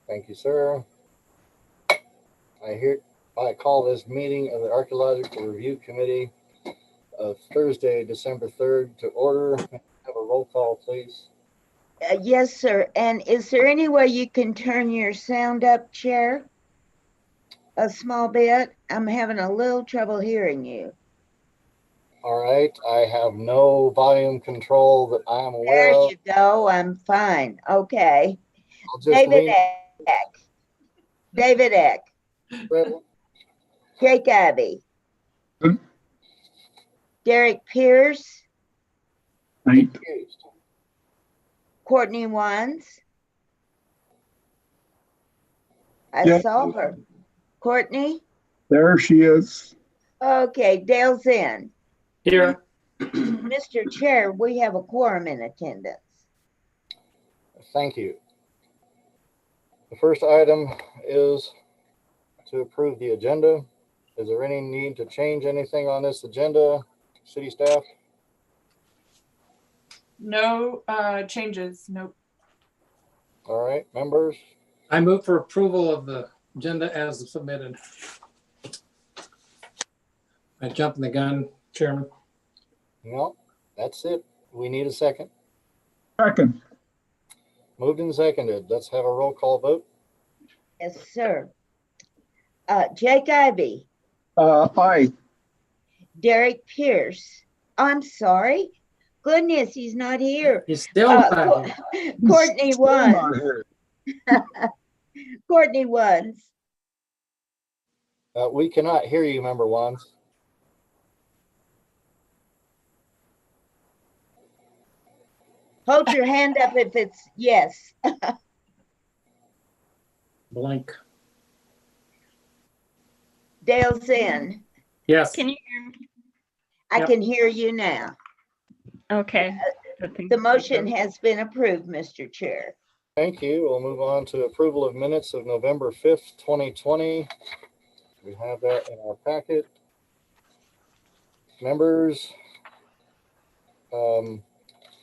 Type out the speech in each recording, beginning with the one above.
Thank you, sir. I call this meeting of the Archaeological Review Committee of Thursday, December 3rd to order. Have a roll call, please. Yes, sir. And is there any way you can turn your sound up, Chair? A small bit? I'm having a little trouble hearing you. All right. I have no volume control that I am aware There of. you go. I'm fine. Okay. I'll just David lean. Eck. David Eck. Present. Jake Abbey. Hmm. Derek Pierce. Right. Excused. Courtney Wands. I Yeah. saw her. Courtney? There she is. Okay. Dale Zinn. Here. Mr. Chair, we have a quorum in attendance. Thank you. The first item is to approve the agenda. Is there any need to change anything on this agenda, city staff? No changes. Nope. All right, members? I move for approval of the agenda as submitted. I jumped the gun, Chairman. No, that's it. We need a second. Second. Moved and seconded. Let's have a roll call vote. Yes, sir. Jake Ivey. Aye. Derek Pierce. I'm sorry. Goodness, he's not here. He's still not here. Courtney Still Wands. not here. Courtney Wands. We cannot hear you, member Wands. Hold your hand up if it's yes. Blank. Dale Zinn. Yes. Can you hear me? I Yep. can hear you now. Okay. Good thing. The motion has been approved, Mr. Chair. Thank you. We'll move on to approval of minutes of November 5th, 2020. We have that in our packet. Members,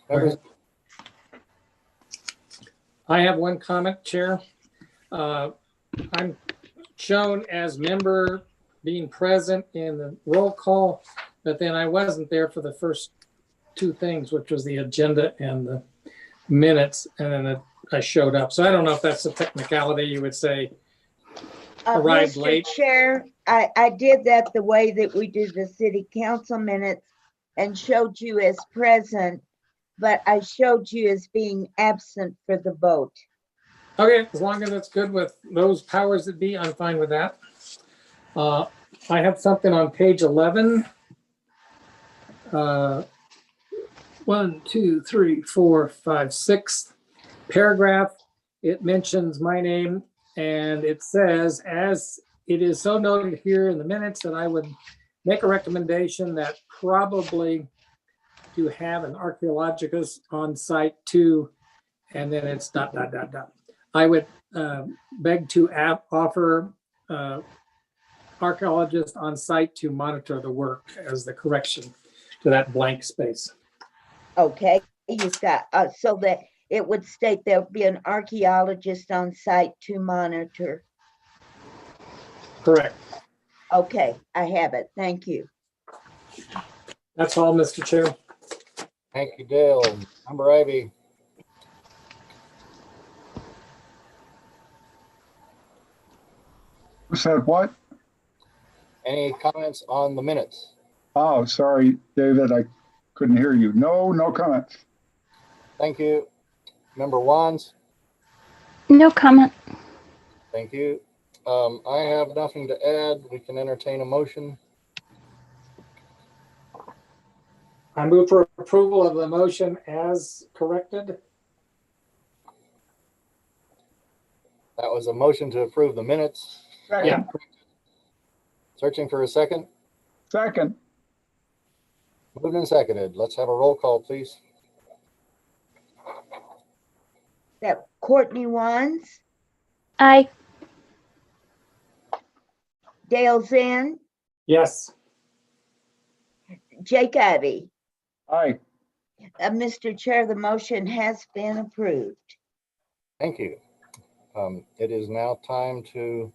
members, I have one comment, Chair. I'm shown as member being present in the roll call, but then I wasn't there for the first two things, which was the agenda and the minutes, and then I showed up. So I don't know if that's a technicality you would say. Arrived Mr. late. Chair, I did that the way that we do the city council minutes and showed you as present, but I showed you as being absent for the vote. Okay, as long as it's good with those powers that be, I'm fine with that. I have something on page 11. 1, 2, 3, 4, 5, 6 paragraph. It mentions my name and it says, as it is so noted here in the minutes, that I would make a recommendation that probably to have an archaeologist on site too, and then it's ... I would beg to offer archaeologist on site to monitor the work as the correction to that blank space. Okay, you've got, so that it would state there'll be an archaeologist on site to monitor. Correct. Okay, I have it. Thank you. That's all, Mr. Chair. thank you, Dale. Member Ivy, Said what? any comments on the minutes? Oh, sorry, David. I couldn't hear you. No comments. Thank you. Member Wands, No comment. thank you. I have nothing to add. We can entertain a motion. I move for approval of the motion as corrected. That was a motion to approve the minutes. Yeah. Searching for a second. Second. Moved and seconded. Let's have a roll call, please. That Courtney Wands, Aye. Dale Zinn, Yes. Jake Abbey. Aye. Mr. Chair, the motion has been approved. Thank you. It is now time to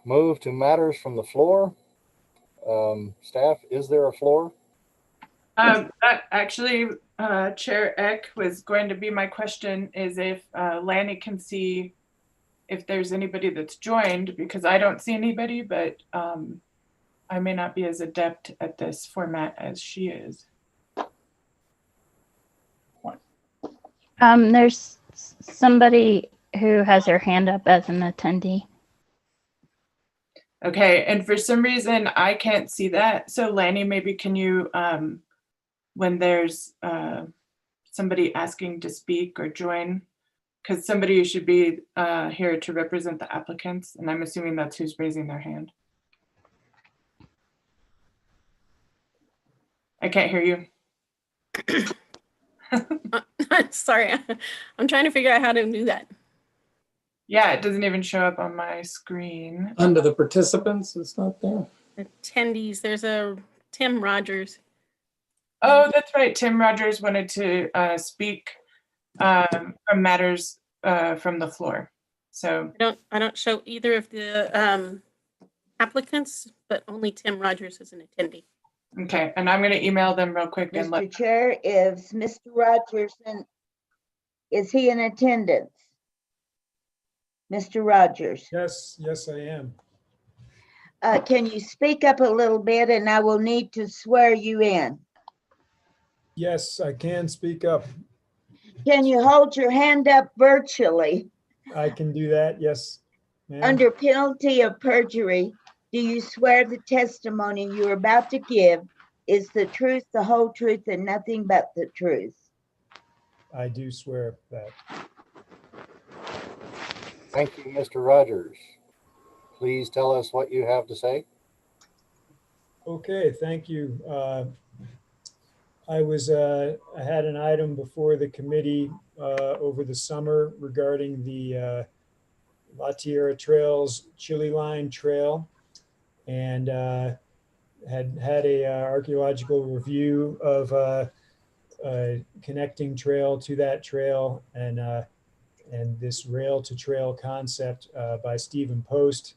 move to matters from the floor. Staff, is there a floor? Actually, Chair Eck was going to be my question is if Lanny can see if there's anybody that's joined, because I don't see anybody, but I may not be as adept at this format as she is. There's somebody who has their hand up as an attendee. Okay, and for some reason I can't see that. So Lanny, maybe can you, when there's somebody asking to speak or join, because somebody should be here to represent the applicants, and I'm assuming that's who's raising their hand. I can't hear you. Sorry, I'm trying to figure out how to do that. Yeah, it doesn't even show up on my screen. Under the participants, it's not there. Attendees, there's a Tim Rogers. Oh, that's right. Tim Rogers wanted to speak from matters from the floor. So I don't show either of the applicants, but only Tim Rogers is an attendee. okay, and I'm going to email them real quick and let. Mr. Chair, is Mr. Rogers is he in attendance? Mr. Rogers, Yes, I am. can you speak up a little bit and I will need to swear you in? Yes, I can speak up. Can you hold your hand up virtually? I can do that. Yes, ma'am. Under penalty of perjury, do you swear the testimony you are about to give is the truth, the whole truth, and nothing but the truth? I do swear that. Thank you, Mr. Rogers. Please tell us what you have to say. Okay, thank you. I had an item before the committee over the summer regarding the La Tierra Trails Chili Line Trail, and had a archaeological review of a connecting trail to that trail, and this rail to trail concept by Stephen Post.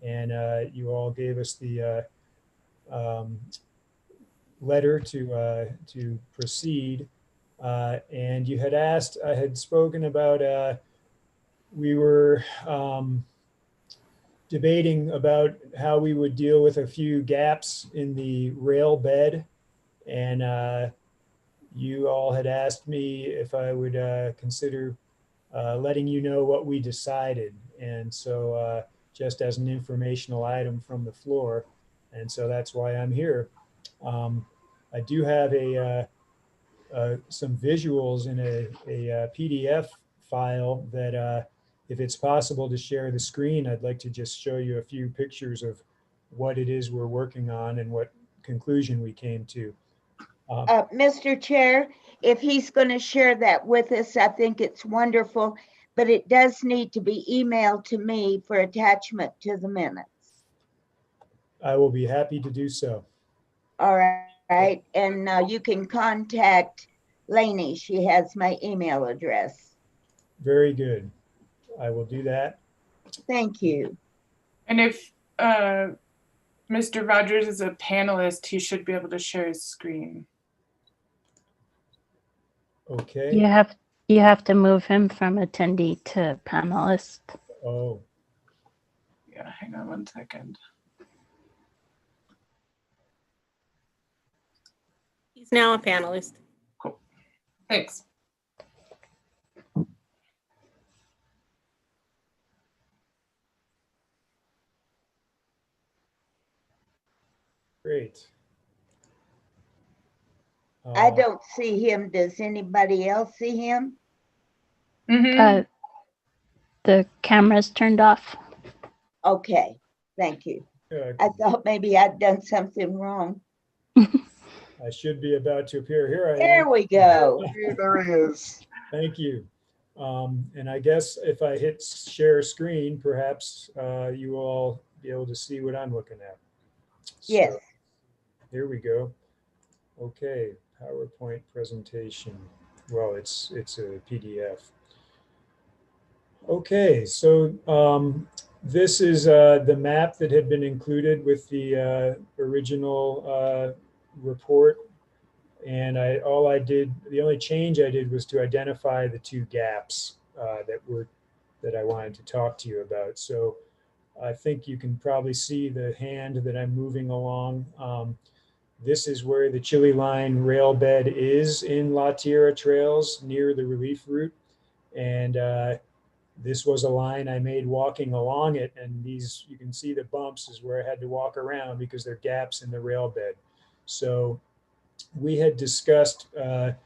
And you all gave us the letter to proceed. And you had asked, I had spoken about, we were debating about how we would deal with a few gaps in the rail bed. And you all had asked me if I would consider letting you know what we decided. And so just as an informational item from the floor. And so that's why I'm here. I do have some visuals in a PDF file that if it's possible to share the screen, I'd like to just show you a few pictures of what it is we're working on and what conclusion we came to. Mr. Chair, if he's going to share that with us, I think it's wonderful, but it does need to be emailed to me for attachment to the minutes. I will be happy to do so. All right, and you can contact Lainey. She has my email address. Very good. I will do that. Thank you. And if Mr. Rogers is a panelist, he should be able to share his screen. Okay. You have to move him from attendee to panelist. Oh, Yeah, hang on one second. He's now a panelist. Cool. Thanks. great. I don't see him. Does anybody else see him? Mm-hmm. The camera's turned off. Okay, thank you. Good. I thought maybe I'd done something wrong. I should be about to appear. Here I am. There we go. There he is. Thank you. And I guess if I hit share screen, perhaps you will all be able to see what I'm looking at. Yes. So, here we go. Okay, PowerPoint presentation. Well, it's a PDF. Okay, so this is the map that had been included with the original report. And the only change I did was to identify the two gaps that I wanted to talk to you about. So I think you can probably see the hand that I'm moving along. This is where the Chili Line rail bed is in La Tierra Trails near the relief route. And this was a line I made walking along it. And these, you can see the bumps is where I had to walk around because they're gaps in the rail bed. So we had discussed, well,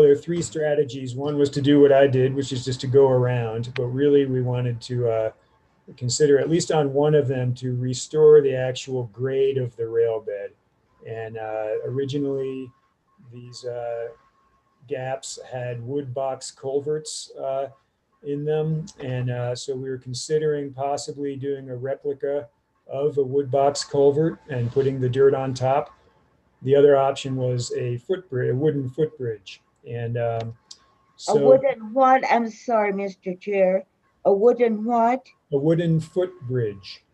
there are three strategies. One was to do what I did, which is just to go around. But really, we wanted to consider, at least on one of them, to restore the actual grade of the rail bed. And originally, these gaps had wood box culverts in them. And so we were considering possibly doing a replica of a wood box culvert and putting the dirt on top. The other option was a wooden footbridge. And A so wooden what? I'm sorry, Mr. Chair. A wooden what? a wooden footbridge.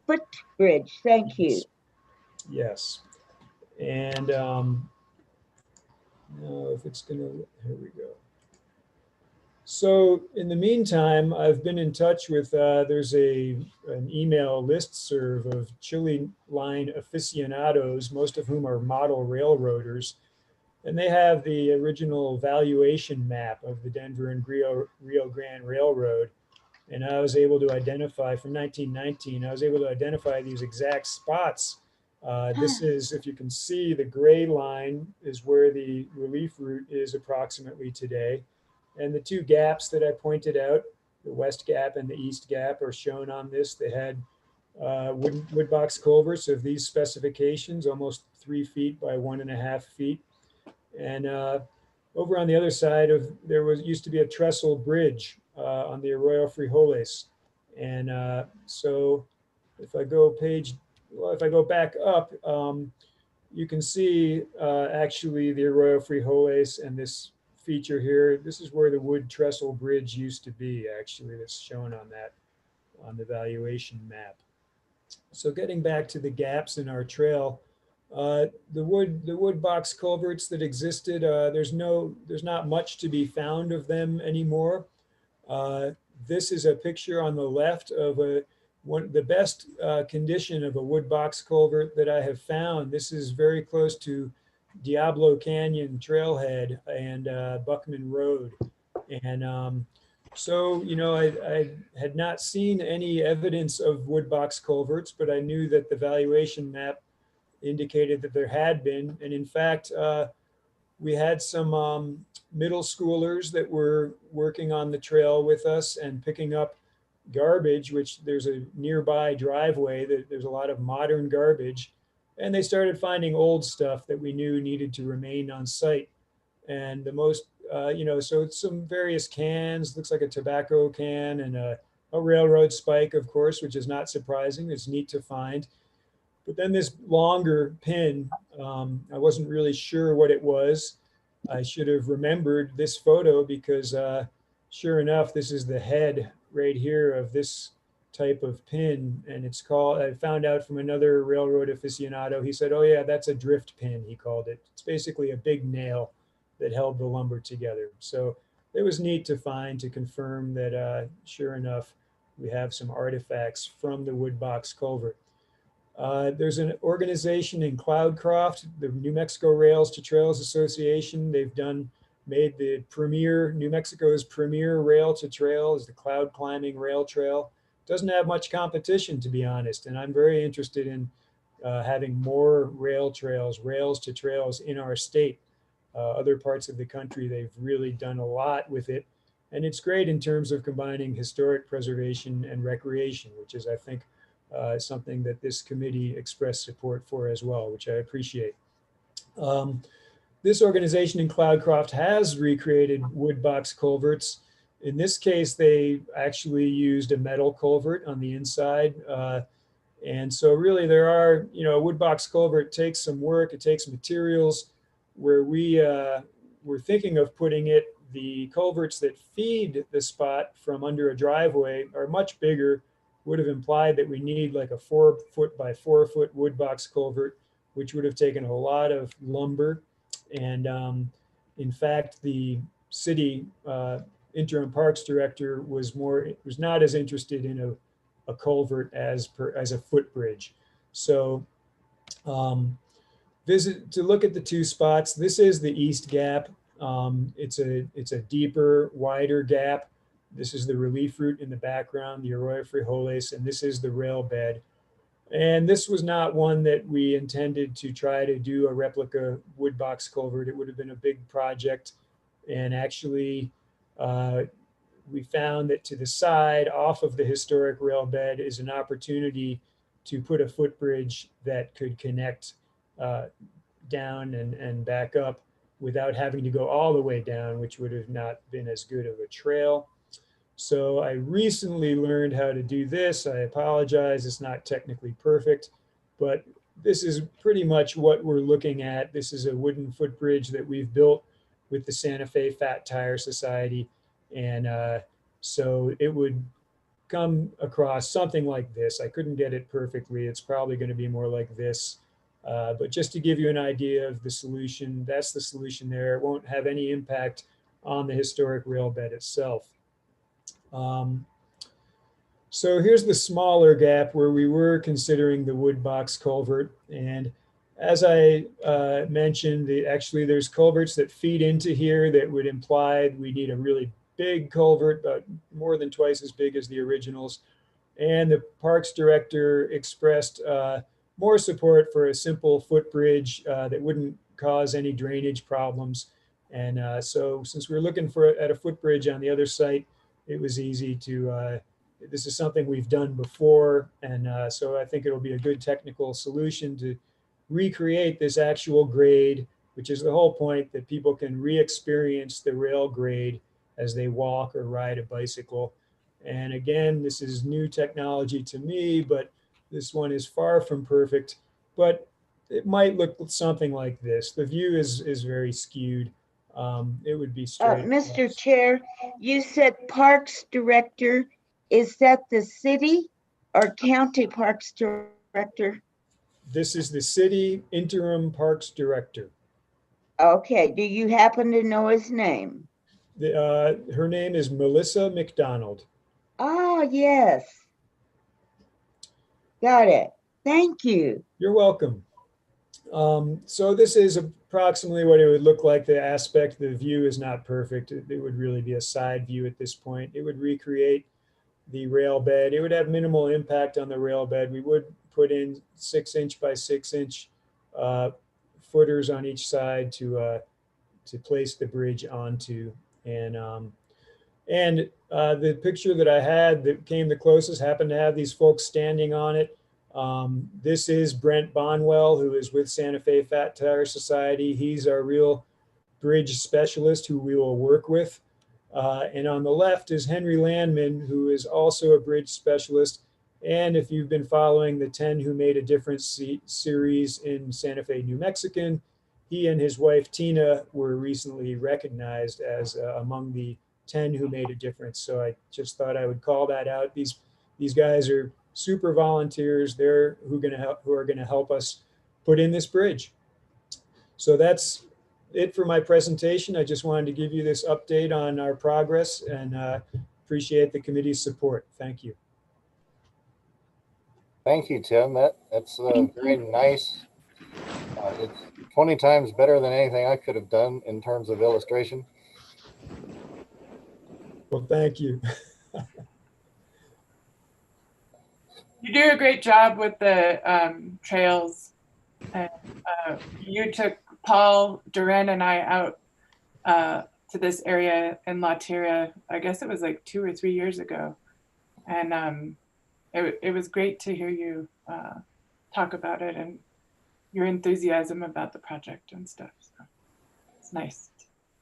Footbridge, thank you. Yes. And no, if it's gonna, here we go. So in the meantime, I've been in touch with, there's an email listserv of Chili Line aficionados, most of whom are model railroaders. And they have the original valuation map of the Denver and Rio Grande Railroad. And I was able to identify from 1919, I was able to identify these exact spots. This is, if you can see, the gray line is where the relief route is approximately today. And the two gaps that I pointed out, the west gap and the east gap, are shown on this. They had wood box culverts of these specifications, almost 3 feet by 1.5 feet. And over on the other side there used to be a trestle bridge on the Arroyo Frijoles. And so if I go back up, you can see actually the Arroyo Frijoles and this feature here. This is where the wood trestle bridge used to be, actually, that's shown on the valuation map. So getting back to the gaps in our trail, the wood box culverts that existed, there's not much to be found of them anymore. This is a picture on the left of the best condition of a wood box culvert that I have found. This is very close to Diablo Canyon Trailhead and Buckman Road. And so, you know, I had not seen any evidence of wood box culverts, but I knew that the valuation map indicated that there had been. And in fact, we had some middle schoolers that were working on the trail with us and picking up garbage, which there's a nearby driveway that there's a lot of modern garbage. And they started finding old stuff that we knew needed to remain on site. And the most, you know, so it's some various cans, looks like a tobacco can and a railroad spike, of course, which is not surprising. It's neat to find. But then this longer pin, I wasn't really sure what it was. I should have remembered this photo because sure enough, this is the head right here of this type of pin. And it's called, I found out from another railroad aficionado, he said, oh yeah, that's a drift pin, he called it. It's basically a big nail that held the lumber together. So it was neat to find, to confirm that sure enough, we have some artifacts from the wood box culvert. There's an organization in Cloudcroft, the New Mexico Rails to Trails Association. They've made the premier, New Mexico's premier rail to trail is the Cloud Climbing Rail Trail. Doesn't have much competition, to be honest. And I'm very interested in having more rail trails, rails to trails in our state. Other parts of the country, they've really done a lot with it. And it's great in terms of combining historic preservation and recreation, which is, I think, something that this committee expressed support for as well, which I appreciate. This organization in Cloudcroft has recreated wood box culverts. In this case, they actually used a metal culvert on the inside. And so really there are, you know, a wood box culvert takes some work, it takes materials. Where we were thinking of putting it, the culverts that feed the spot from under a driveway are much bigger, would have implied that we need like a 4-foot by 4-foot wood box culvert, which would have taken a lot of lumber. And in fact, the city interim parks director was not as interested in a culvert as a footbridge. So to look at the two spots. This is the east gap. It's a deeper, wider gap. This is the relief route in the background, the Arroyo Frijoles, and this is the rail bed. And this was not one that we intended to try to do a replica wood box culvert. It would have been a big project. And actually, we found that to the side off of the historic rail bed is an opportunity to put a footbridge that could connect down and back up without having to go all the way down, which would have not been as good of a trail. So I recently learned how to do this. I apologize, it's not technically perfect, but this is pretty much what we're looking at. This is a wooden footbridge that we've built with the Santa Fe Fat Tire Society. And so it would come across something like this. I couldn't get it perfectly. It's probably going to be more like this. But just to give you an idea of the solution, that's the solution there. It won't have any impact on the historic rail bed itself. So here's the smaller gap where we were considering the wood box culvert. And as I mentioned, actually there's culverts that feed into here that would imply we need a really big culvert, but more than twice as big as the originals. And the parks director expressed more support for a simple footbridge that wouldn't cause any drainage problems. And so since we're looking at a footbridge on the other site, it was easy to, this is something we've done before. And so I think it'll be a good technical solution to recreate this actual grade, which is the whole point, that people can re-experience the rail grade as they walk or ride a bicycle. And again, this is new technology to me, but this one is far from perfect, but it might look something like this. The view is very skewed. It would be straight. Mr. Chair, you said Parks Director. Is that the city or county Parks Director? This is the city interim Parks Director. Okay, do you happen to know his name? Her name is Melissa McDonald. Oh, yes. Got it. Thank you. You're welcome. So this is approximately what it would look like. The aspect, the view is not perfect. It would really be a side view at this point. It would recreate the rail bed. It would have minimal impact on the rail bed. We would put in 6-inch by 6-inch footers on each side to place the bridge onto. And the picture that I had that came the closest happened to have these folks standing on it. This is Brent Bonwell, who is with Santa Fe Fat Tire Society. He's our real bridge specialist who we will work with. And on the left is Henry Landman, who is also a bridge specialist. And if you've been following the 10 Who Made a Difference series in Santa Fe, New Mexican, he and his wife, Tina, were recently recognized as among the 10 Who Made a Difference. So I just thought I would call that out. These guys are super volunteers. They're who are going to help us put in this bridge. So that's it for my presentation. I just wanted to give you this update on our progress and appreciate the committee's support. Thank you. Thank you, Tim. That's very nice. It's 20 times better than anything I could have done in terms of illustration. Well, thank you. You do a great job with the trails. And you took Paul Duran and I out to this area in La Tierra. I guess it was like 2 or 3 years ago. And it was great to hear you talk about it and your enthusiasm about the project and stuff. So it's nice.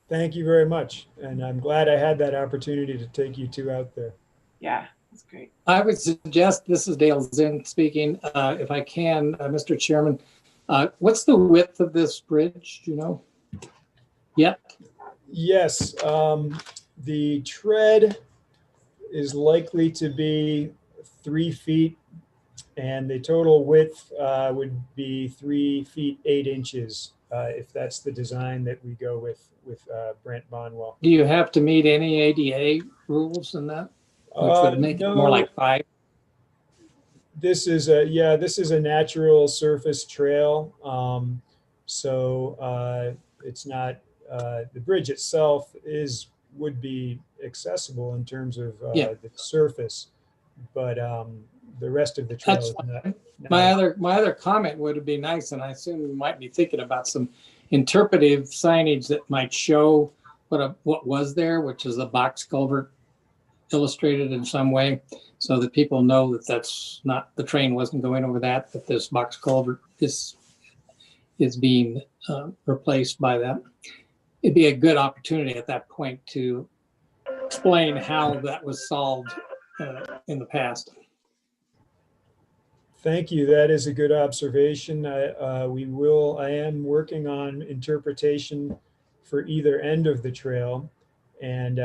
Thank you very much. And I'm glad I had that opportunity to take you two out there. Yeah, it's great. I would suggest, this is Dale Zinn speaking, if I can, Mr. Chairman, what's the width of this bridge, do you know? Yep. Yes, the tread is likely to be 3 feet, and the total width would be 3 feet 8 inches, if that's the design that we go with Brent Bonwell. Do you have to meet any ADA rules in that? Which would make it more No, like 5? this is a natural surface trail. So it's not, the bridge itself would be accessible in terms of Yeah. the surface, but the rest of the trail That's is not. My other comment would be nice, and I assume we might be thinking about some interpretive signage that might show what was there, which is a box culvert illustrated in some way, so that people know that that's not, the train wasn't going over that this box culvert is being replaced by that. It'd be a good opportunity at that point to explain how that was solved in the past. Thank you. That is a good observation. I am working on interpretation for either end of the trail, and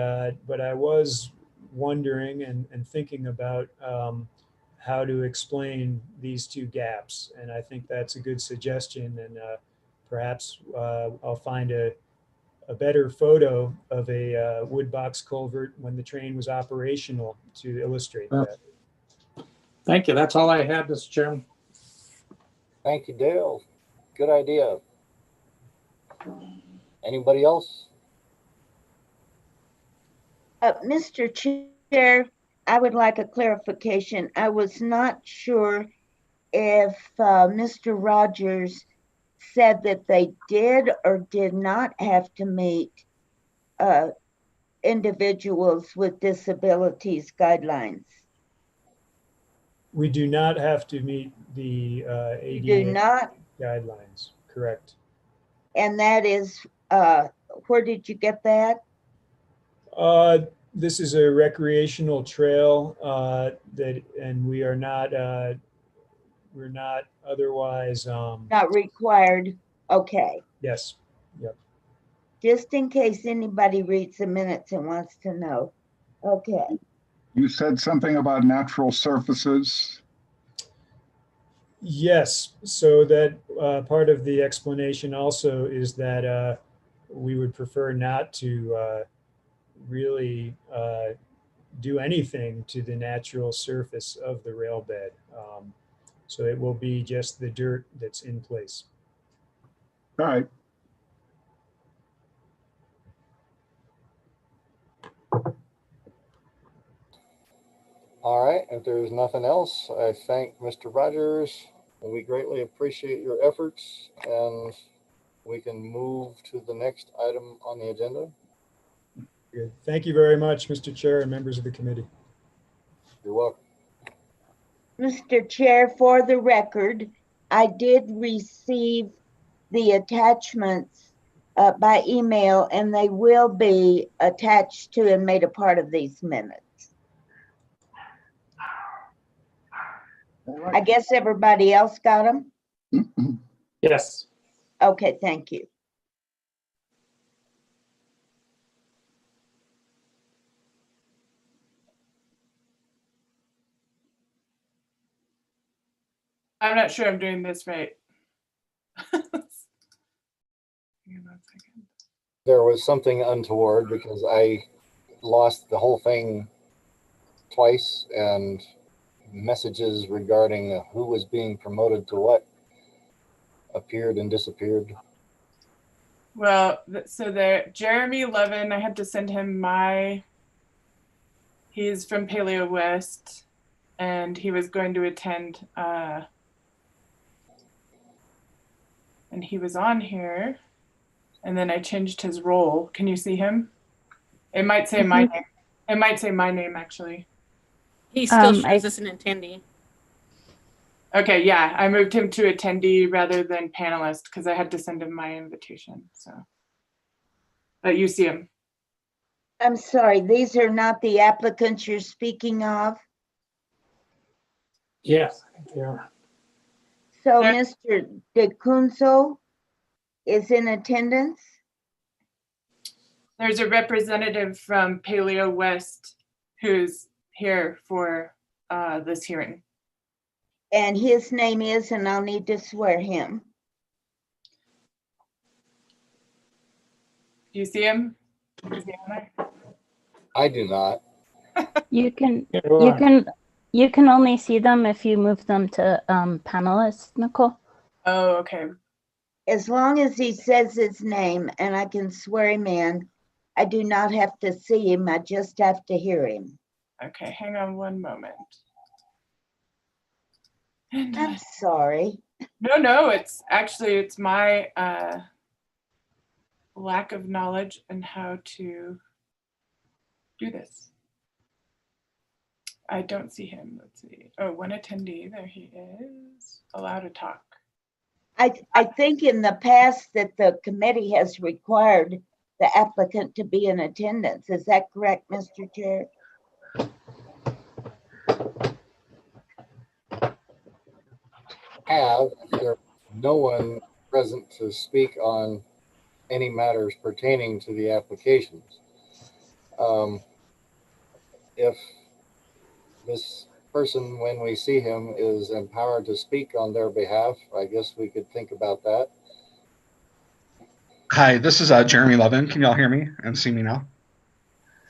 but I was wondering and thinking about how to explain these two gaps, and I think that's a good suggestion. And perhaps I'll find a better photo of a wood box culvert when the train was operational to illustrate that. Thank you. That's all I had, Mr. Chairman. Thank you, Dale. Good idea. Anybody else? Mr. Chair, I would like a clarification. I was not sure if Mr. Rogers said that they did or did not have to meet individuals with disabilities guidelines. We do not have to meet the You do ADA not, guidelines, correct? and that is, where did you get that? This is a recreational trail and we are not, we're not otherwise, Not required, okay. yes, yep. Just in case anybody reads the minutes and wants to know. Okay, You said something about natural surfaces. Yes, so that part of the explanation also is that we would prefer not to really do anything to the natural surface of the rail bed. So it will be just the dirt that's in place. All right. All right, if there's nothing else, I thank Mr. Rogers, and we greatly appreciate your efforts, and we can move to the next item on the agenda. Good. Thank you very much, Mr. Chair and members of the committee. You're welcome. Mr. Chair, for the record, I did receive the attachments by email, and they will be attached to and made a part of these minutes. I guess everybody else got them? Yes. Okay, thank you. I'm not sure I'm doing this right. Hang on one second. There was something untoward because I lost the whole thing twice, and messages regarding who was being promoted to what appeared and disappeared. Well, so there, Jeremy Levin, I had to send him he's from Paleo West, and he was going to attend, and he was on here, and then I changed his role. Can you see him? It might say my name. It might say my name, actually. He still shows us an attendee. Okay, yeah, I moved him to attendee rather than panelist because I had to send him my invitation, so. But you see him. I'm sorry, these are not the applicants you're speaking of? Yes, I think they are. So There- Mr. DeCunzo is in attendance? there's a representative from Paleo West who's here for this hearing. And his name is, and I'll need to swear him. Do you see him? Is he on there? I do not. You can Yeah, you right. can you can only see them if you move them to panelists, Nicole. Oh, okay. As long as he says his name and I can swear him in, I do not have to see him. I just have to hear him. Okay, hang on one moment. And, I'm sorry. no, it's actually, it's my lack of knowledge in how to do this. I don't see him. Let's see. Oh, one attendee. There he is. Allow to talk. I think in the past that the committee has required the applicant to be in attendance. Is that correct, Mr. Chair? There's no one present to speak on any matters pertaining to the applications. If this person, when we see him, is empowered to speak on their behalf, I guess we could think about that. Hi, this is Jeremy Levin. Can y'all hear me and see me now?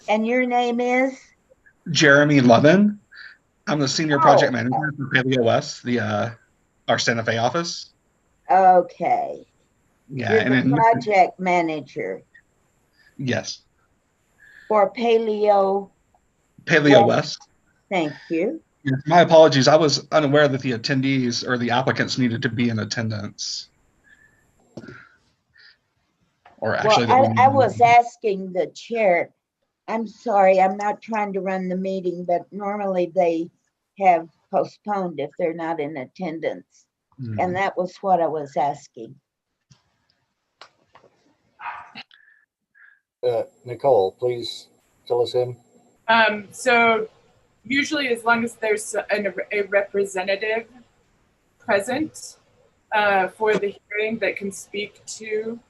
And your name is? Jeremy Levin. I'm the senior project Oh. manager for Paleo West, our Santa Fe office. Okay. Yeah, You're and the then project manager yes, for Paleo. Paleo West. West. Thank you. Yes, my apologies. I was unaware that the attendees or the applicants needed to be in attendance. Or actually, that we Well, I needed- was asking the chair. I'm sorry, I'm not trying to run the meeting, but normally they have postponed if they're not in attendance. And that was what I was asking. Nicole, please fill us in. So usually as long as there's a representative present for the hearing that can speak to,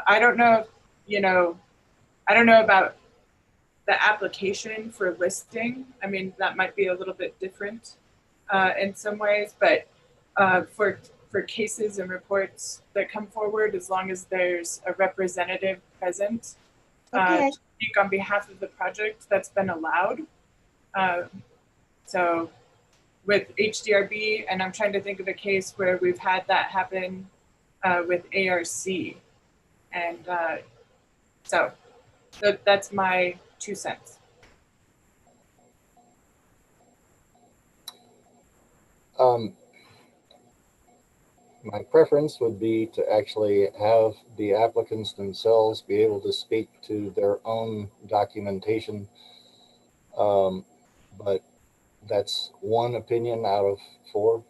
I don't know, I don't know about the application for listing. I mean, that might be a little bit different in some ways, but for cases and reports that come forward, as long as there's a representative present Okay. to speak on behalf of the project, that's been allowed. So with HDRB, and I'm trying to think of a case where we've had that happen with ARC. And so that's my 2 cents. My preference would be to actually have the applicants themselves be able to speak to their own documentation. But that's one opinion out of 4.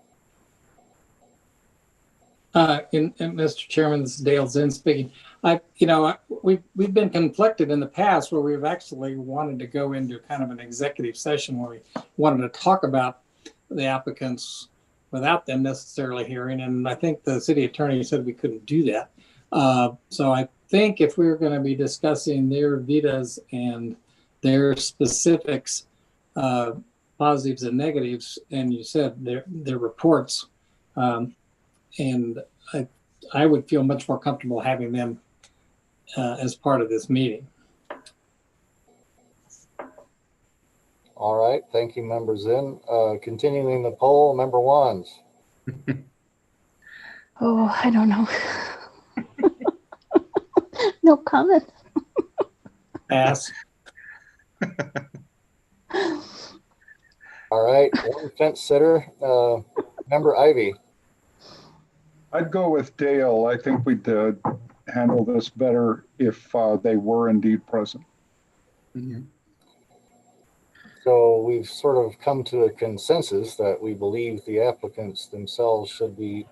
And Mr. Chairman, this is Dale Zinn speaking. We've been conflicted in the past where we've actually wanted to go into kind of an executive session where we wanted to talk about the applicants without them necessarily hearing. And I think the city attorney said we couldn't do that. So I think if we were going to be discussing their vitas and their specifics, positives and negatives, and you said their reports, and I would feel much more comfortable having them as part of this meeting. All right, thank you, Member Zinn. Continuing the poll, Member Wands. Oh, I don't know. No comment. Pass. All right, one fence sitter, Member Ivy. I'd go with Dale. I think we'd handle this better if they were indeed present. So we've sort of come to a consensus that we believe the applicants themselves should be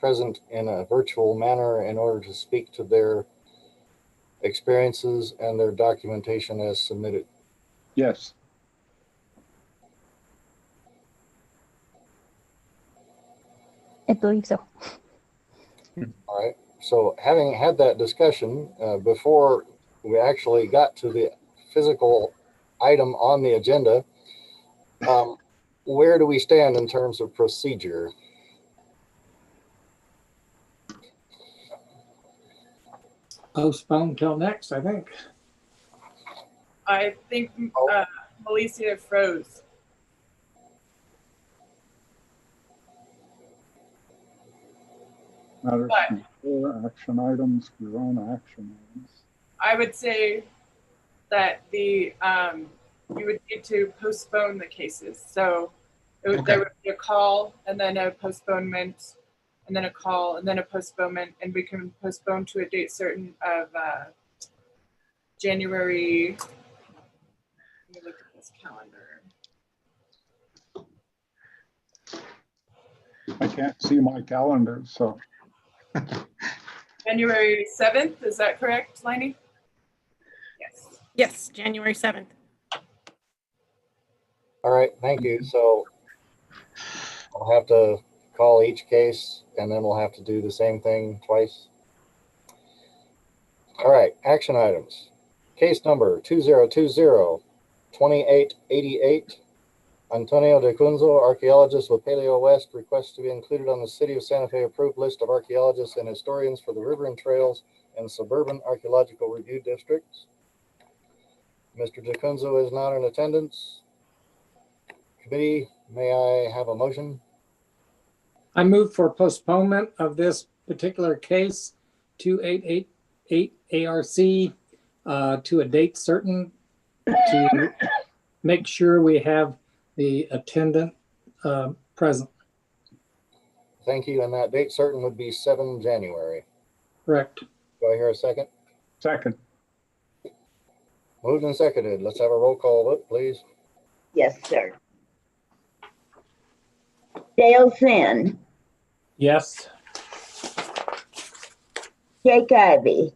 present in a virtual manner in order to speak to their experiences and their documentation as submitted. Yes. I believe so. All right. So having had that discussion, before we actually got to the physical item on the agenda. Where do we stand in terms of procedure? Postpone till next, I think. I think Melissa froze. Matters But- before action items, your own action items. I would say that you would need to postpone the cases. So there would be a call and then a postponement and then a call and then a postponement, and we can postpone to a date certain of January. Let me look at this calendar. I can't see my calendar, so January 7th, is that correct, Lainey? Yes. Yes, January 7th. All right, thank you. So I'll have to call each case and then we'll have to do the same thing twice. All right, action items. Case number 2020-2888. Antonio De Cunzo, archaeologist with Paleo West, requests to be included on the City of Santa Fe approved list of archaeologists and historians for the River and Trails and Suburban Archaeological Review Districts. Mr. De Cunzo is not in attendance. Committee, may I have a motion? I move for postponement of this particular case, 2888 ARC, to a date certain to make sure we have the attendant present. Thank you. And that date certain would be 7 January. Correct. Do I hear a second? second, Moved and seconded. Let's have a roll call vote, please. Yes, sir. Dale Finn, Yes. Jake Ivy,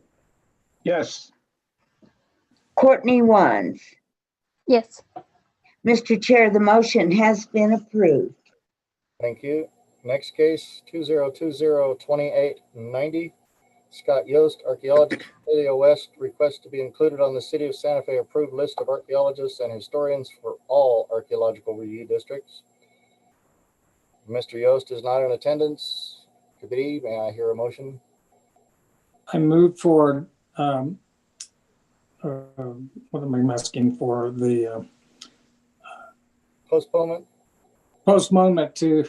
yes, Courtney Wands. Yes. Mr. Chair, the motion has been approved. Thank you. Next case, 2020-2890. Scott Yost, archaeologist, Paleo West, requests to be included on the City of Santa Fe approved list of archaeologists and historians for all archaeological review districts. Mr. Yost is not in attendance. Committee, may I hear a motion? I move for, what am I asking for? The Postponement? postponement to,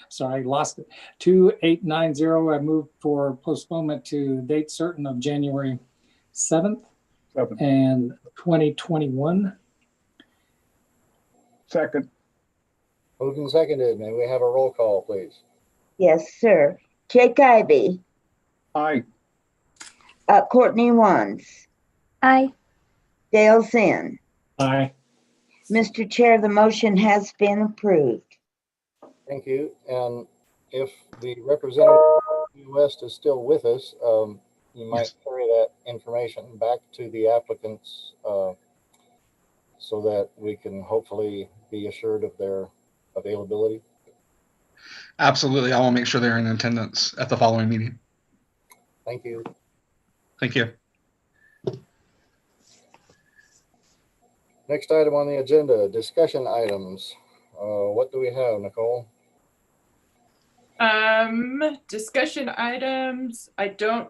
sorry, lost it. 2890, I move for postponement to date certain of January 7th 7, and 2021. second, Moved and seconded. May we have a roll call, please? Yes, sir. Jake Ivy, aye, Courtney Wands, Aye. Dale Finn. Aye. Mr. Chair, the motion has been approved. Thank you. And if the representative of the West is still with us, you might Yes. carry that information back to the applicants so that we can hopefully be assured of their availability. Absolutely. I will make sure they're in attendance at the following meeting. Thank you. Thank you. Next item on the agenda, discussion items. What do we have, Nicole? Discussion items. Under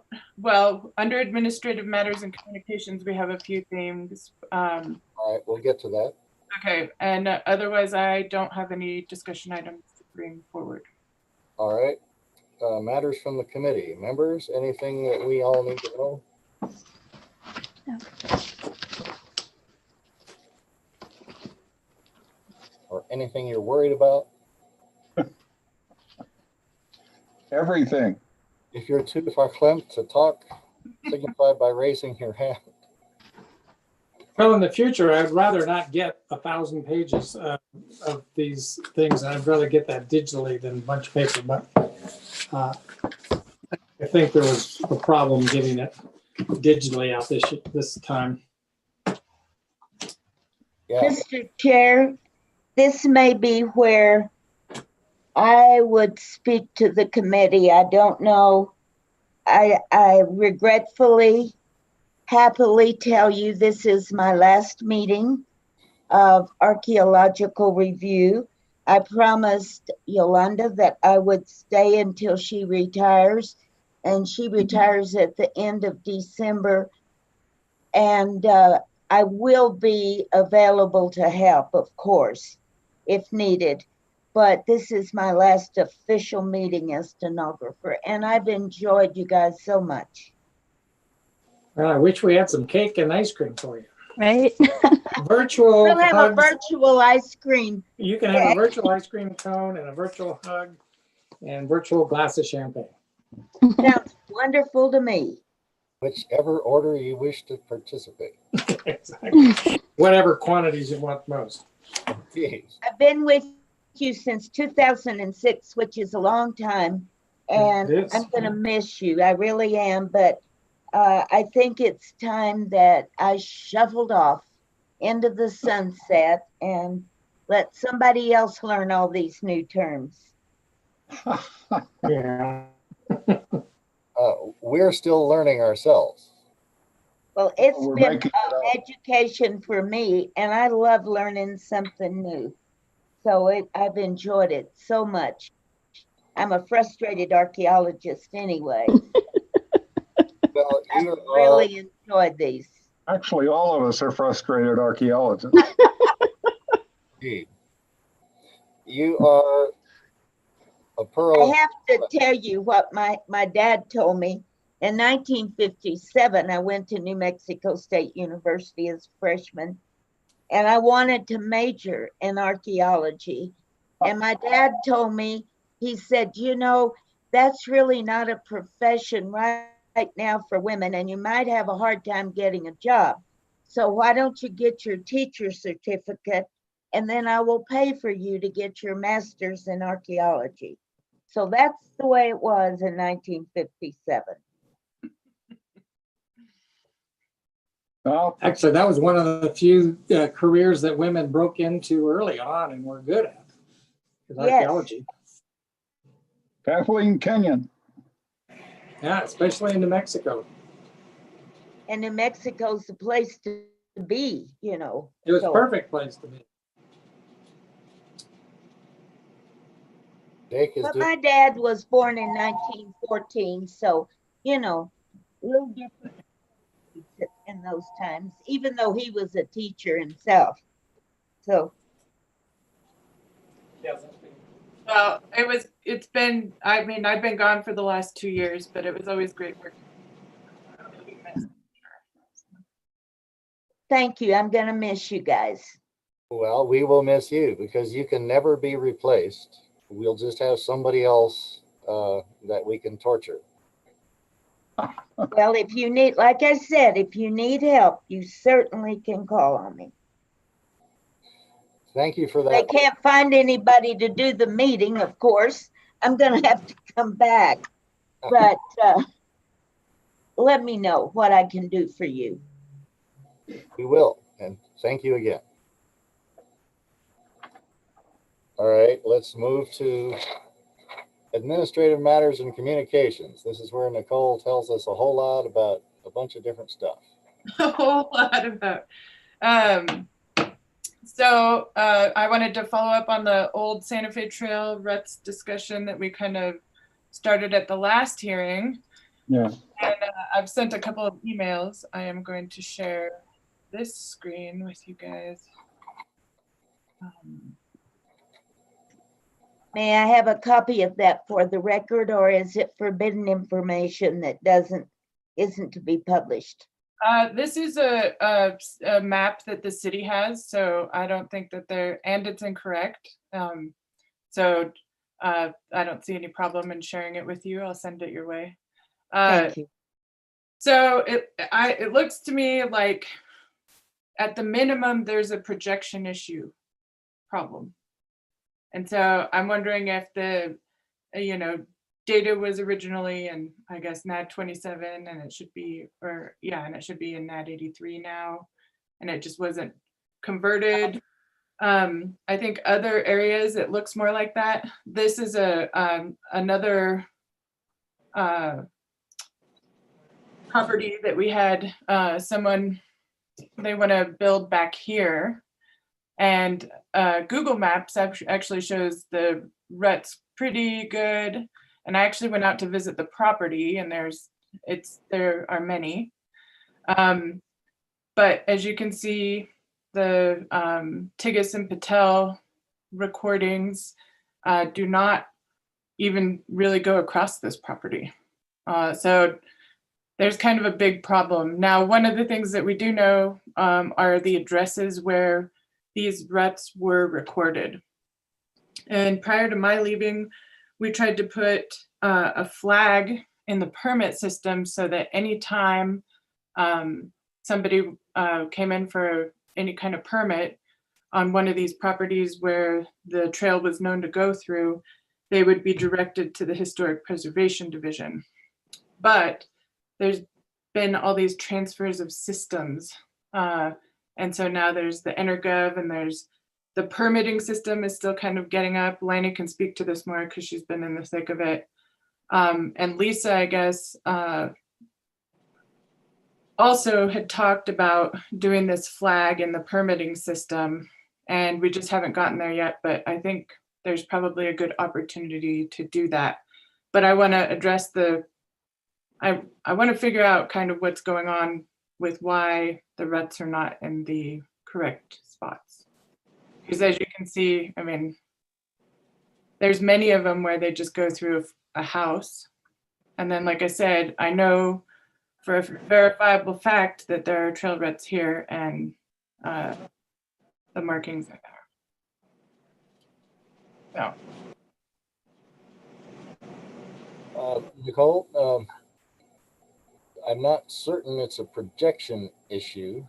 administrative matters and communications, we have a few things. All right, we'll get to that. Okay, and otherwise I don't have any discussion items to bring forward. All right. Matters from the committee. Members, anything that we all need to know? No. Or anything you're worried about? everything. If you're too verklempt to talk, signify by raising your hand. Well, in the future, I'd rather not get 1,000 pages of these things. I'd rather get that digitally than a bunch of paper, but I think there was a problem getting it digitally out this time. Yeah, Mr. Chair, this may be where I would speak to the committee. I don't know. I regretfully happily tell you this is my last meeting of archaeological review. I promised Yolanda that I would stay until she retires, and she retires at the end of December. And I will be available to help, of course, if needed. But this is my last official meeting as stenographer, and I've enjoyed you guys so much. Well, I wish we had some cake and ice cream for you. Right? Virtual We'll have a hugs. virtual ice cream. You can have a virtual ice cream cone and a virtual hug and virtual glass of champagne. Sounds wonderful to me. Whichever order you wish to participate. Exactly. Whatever quantities you want most. Jeez. I've been with you since 2006, which is a long time, and It is. I'm going to miss you. I really am, but I think it's time that I shuffled off into the sunset and let somebody else learn all these new terms. Yeah. We're still learning ourselves. Well, it's We're been making it up. education for me, and I love learning something new. So I've enjoyed it so much. I'm a frustrated archaeologist anyway. Well, I you are really enjoyed these. Actually, all of us are frustrated archaeologists. indeed. You are a pearl. I have to tell you what my dad told me. In 1957, I went to New Mexico State University as a freshman, and I wanted to major in archaeology. And my dad told me, he said, you know, that's really not a profession right now for women, and you might have a hard time getting a job. So why don't you get your teacher certificate, and then I will pay for you to get your master's in archaeology. So that's the way it was in 1957. Well, Actually, that was one of the few careers that women broke into early on and were good at. Is Yes. archaeology. Kathleen Kenyon. Yeah, especially in New Mexico. And New Mexico's the place to be, you know. It was a So, perfect place to be. Jake is but doing. my dad was born in 1914, so, you know, a little different in those times, even though he was a teacher himself. So, Well, it's been, I mean, I've been gone for the last 2 years, but it was always great work. thank you. I'm going to miss you guys. Well, we will miss you because you can never be replaced. We'll just have somebody else that we can torture. Well, if you need, like I said, if you need help, you certainly can call on me. Thank you for They that. can't find anybody to do the meeting, of course. I'm going to have to come back. But let me know what I can do for you. We will. And thank you again. All right, let's move to administrative matters and communications. This is where Nicole tells us a whole lot about a bunch of different stuff. A whole lot about. So I wanted to follow up on the old Santa Fe Trail ruts discussion that we kind of started at the last hearing. Yeah. And I've sent a couple of emails. I am going to share this screen with you guys. May I have a copy of that for the record, or is it forbidden information that isn't to be published? This is a map that the city has, so I don't think that and it's incorrect. So I don't see any problem in sharing it with you. I'll send it your way. Thank you. So it looks to me like at the minimum, there's a projection issue problem. And so I'm wondering if the, data was originally in, I guess, NAD 27 and it should be, and it should be in NAD 83 now. And it just wasn't converted. I think other areas, it looks more like that. This is another property that we had someone, they want to build back here. And Google Maps actually shows the ruts pretty good. And I actually went out to visit the property, and there are many. But as you can see, the Tigges and Patel recordings do not even really go across this property. So there's kind of a big problem. Now, one of the things that we do know are the addresses where these ruts were recorded. And prior to my leaving, we tried to put a flag in the permit system so that anytime somebody came in for any kind of permit on one of these properties where the trail was known to go through, they would be directed to the Historic Preservation Division. But there's been all these transfers of systems. And so now there's the EnerGov, and there's the permitting system is still kind of getting up. Lanny can speak to this more because she's been in the thick of it. And Lisa, I guess, also had talked about doing this flag in the permitting system, and we just haven't gotten there yet, but I think there's probably a good opportunity to do that. But I want to address I want to figure out kind of what's going on with why the ruts are not in the correct spots. Because as you can see, I mean, there's many of them where they just go through a house. And then, like I said, I know for a verifiable fact that there are trail ruts here, and the markings are there. So. Nicole, I'm not certain it's a projection issue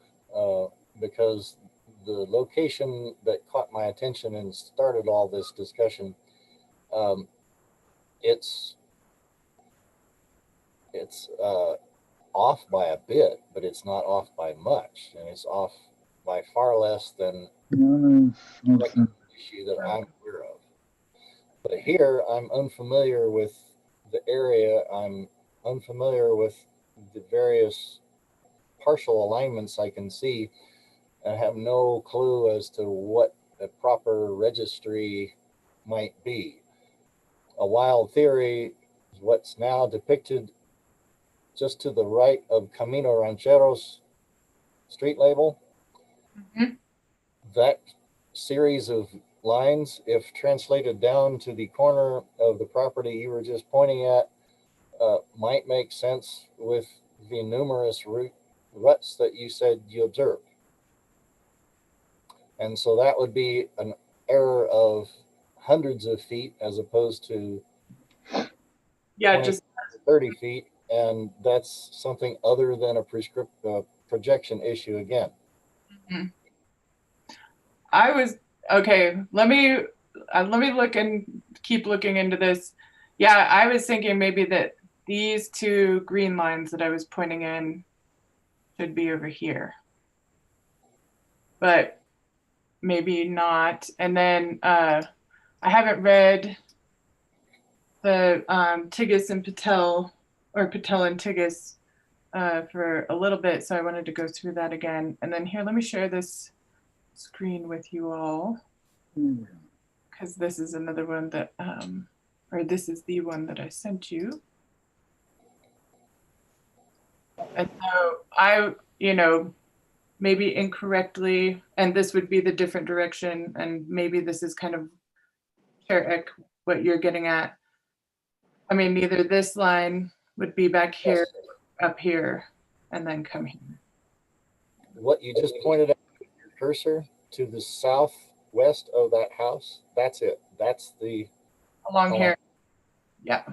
because the location that caught my attention and started all this discussion, it's off by a bit, but it's not off by much, and it's off by far less than the issue that I'm aware of. But here, I'm unfamiliar with the area. I'm unfamiliar with the various partial alignments I can see, and have no clue as to what the proper registry might be. A wild theory is what's now depicted just to the right of Camino Rancheros street label. Mm-hmm. That series of lines, if translated down to the corner of the property you were just pointing at, might make sense with the numerous ruts that you said you observed. And so that would be an error of hundreds of feet as opposed to 20, just 30 feet. And that's something other than a projection issue again. Mm-hmm. Let me look and keep looking into this. Yeah, I was thinking maybe that these two green lines that I was pointing in should be over here, but maybe not. And then I haven't read the Tigges and Patel, or Patel and Tigges for a little bit, so I wanted to go through that again. And then here, let me share this screen with you all, because this is another one that, or this is the one that I sent you. And so I, maybe incorrectly, and this would be the different direction, and maybe this is kind of Eric, what you're getting at. I mean, either this line would be back here, up here, and then come here. What you just pointed out with your cursor to the southwest of that house, that's it. That's the along here. Yeah.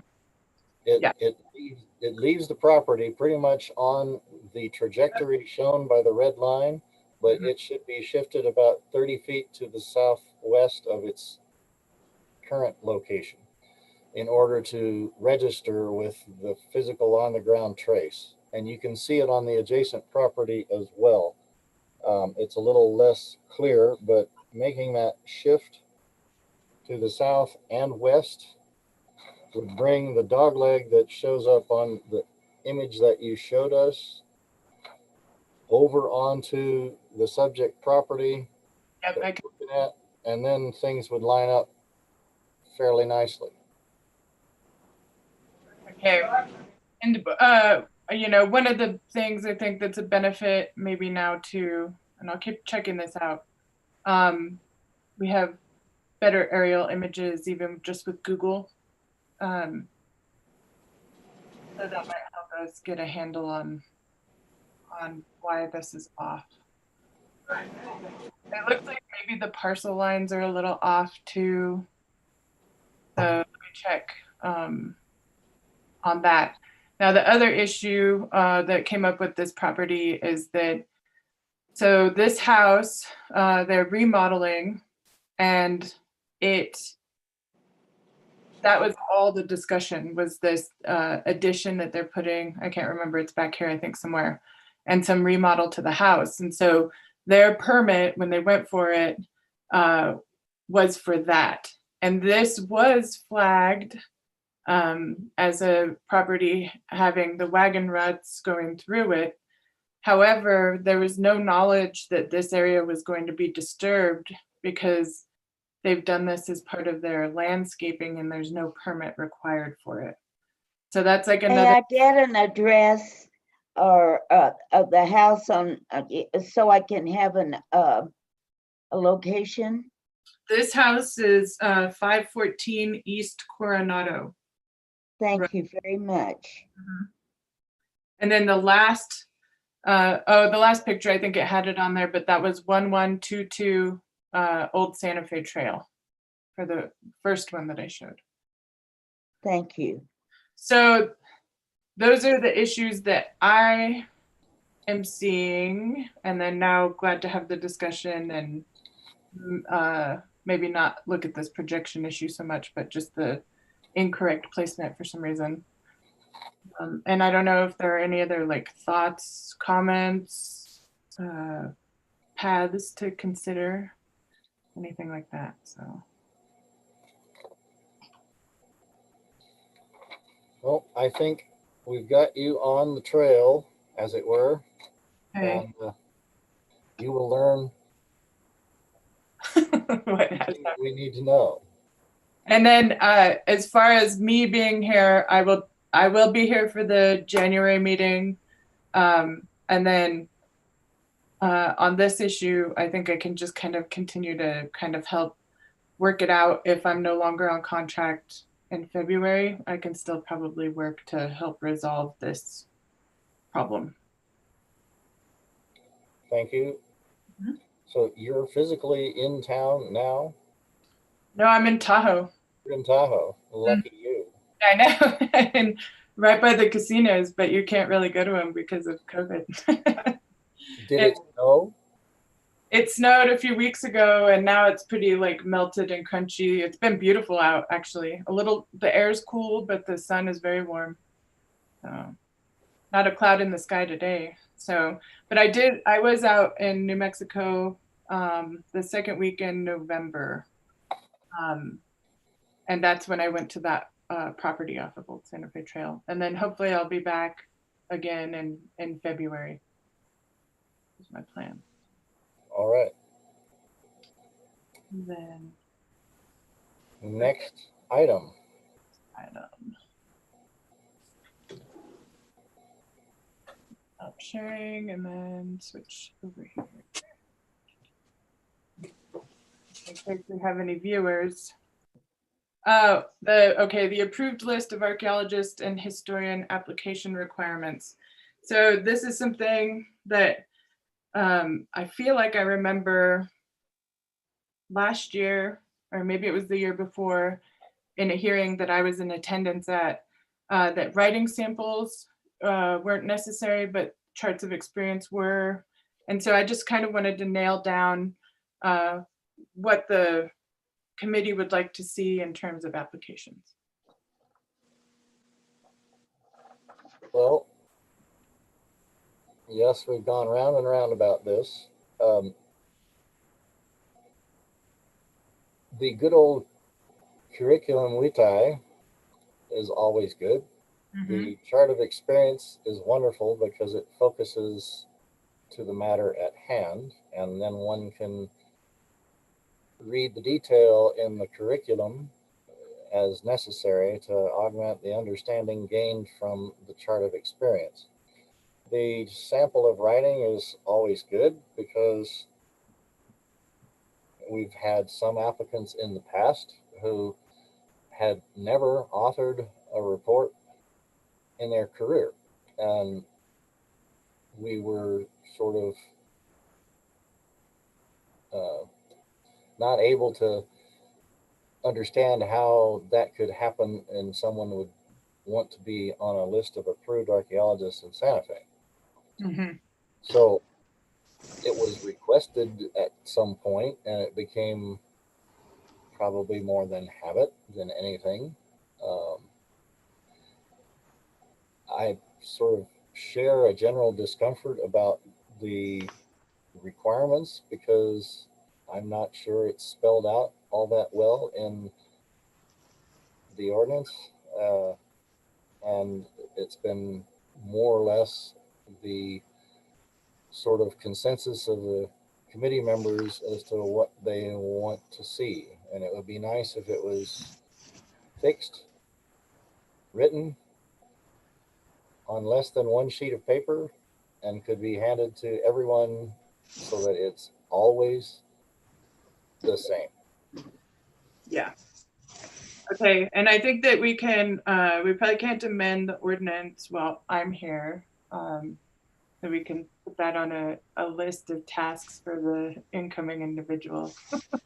It leaves the property pretty much on the trajectory shown by the red line, but it should be shifted about 30 feet to the southwest of its current location in order to register with the physical on the ground trace. And you can see it on the adjacent property as well. It's a little less clear, but making that shift to the south and west would bring the dog leg that shows up on the image that you showed us over onto the subject property Yep, that I we're can, looking at, and then things would line up fairly nicely. okay. And, one of the things I think that's a benefit maybe now too, and I'll keep checking this out. We have better aerial images, even just with Google. So that might help us get a handle on why this is off. It looks like maybe the parcel lines are a little off too. So let me check on that. Now, the other issue that came up with this property is that, so this house, they're remodeling, and that was all the discussion, was this addition that they're putting, I can't remember, it's back here, I think somewhere, and some remodel to the house. And so their permit, when they went for it, was for that. And this was flagged as a property having the wagon ruts going through it. However, there was no knowledge that this area was going to be disturbed because they've done this as part of their landscaping and there's no permit required for it. So that's like May another. I get an address or of the house on, so I can have a location? This house is 514 East Coronado. Thank Right. you very much. And then the last picture, I think it had it on there, but that was 1122 Old Santa Fe Trail for the first one that I showed. Thank you. So those are the issues that I am seeing, and then now glad to have the discussion and maybe not look at this projection issue so much, but just the incorrect placement for some reason. And I don't know if there are any other like thoughts, comments, paths to consider, anything like that. So. Well, I think we've got you on the trail, as it were, Okay. and you will learn What has everything that we need to know. And then as far as me being here, I will be here for the January meeting. And then on this issue, I think I can just kind of continue to kind of help work it out. If I'm no longer on contract in February, I can still probably work to help resolve this problem. Thank you. Mhm. So you're physically in town now? No, I'm in Tahoe. You're in Tahoe. Lucky you. I know, and right by the casinos, but you can't really go to them because of COVID. Did it snow? It snowed a few weeks ago, and now it's pretty like melted and crunchy. It's been beautiful out, actually. The air's cool, but the sun is very warm. So not a cloud in the sky today. So, but I was out in New Mexico the second week in November. And that's when I went to that property off of Old Santa Fe Trail. And then hopefully I'll be back again in February. Is my plan. All right. And then Next item. Stop sharing and then switch over here. In case we have any viewers. The approved list of archaeologist and historian application requirements. So this is something that I feel like I remember last year, or maybe it was the year before, in a hearing that I was in attendance at, that writing samples weren't necessary, but charts of experience were. And so I just kind of wanted to nail down what the committee would like to see in terms of applications. Well, yes, we've gone round and round about this. The good old curriculum vitae is always good. The chart of experience is wonderful because it focuses to the matter at hand, and then one can read the detail in the curriculum as necessary to augment the understanding gained from the chart of experience. The sample of writing is always good because we've had some applicants in the past who had never authored a report in their career, and we were sort of not able to understand how that could happen and someone would want to be on a list of approved archaeologists in Santa Fe. So it was requested at some point, and it became probably more than habit than anything. I sort of share a general discomfort about the requirements because I'm not sure it's spelled out all that well in the ordinance. And it's been more or less the sort of consensus of the committee members as to what they want to see. And it would be nice if it was fixed, written on less than one sheet of paper, and could be handed to everyone so that it's always the same. Yeah. Okay, and I think that we can, we probably can't amend the ordinance while I'm here. So we can put that on a list of tasks for the incoming individual.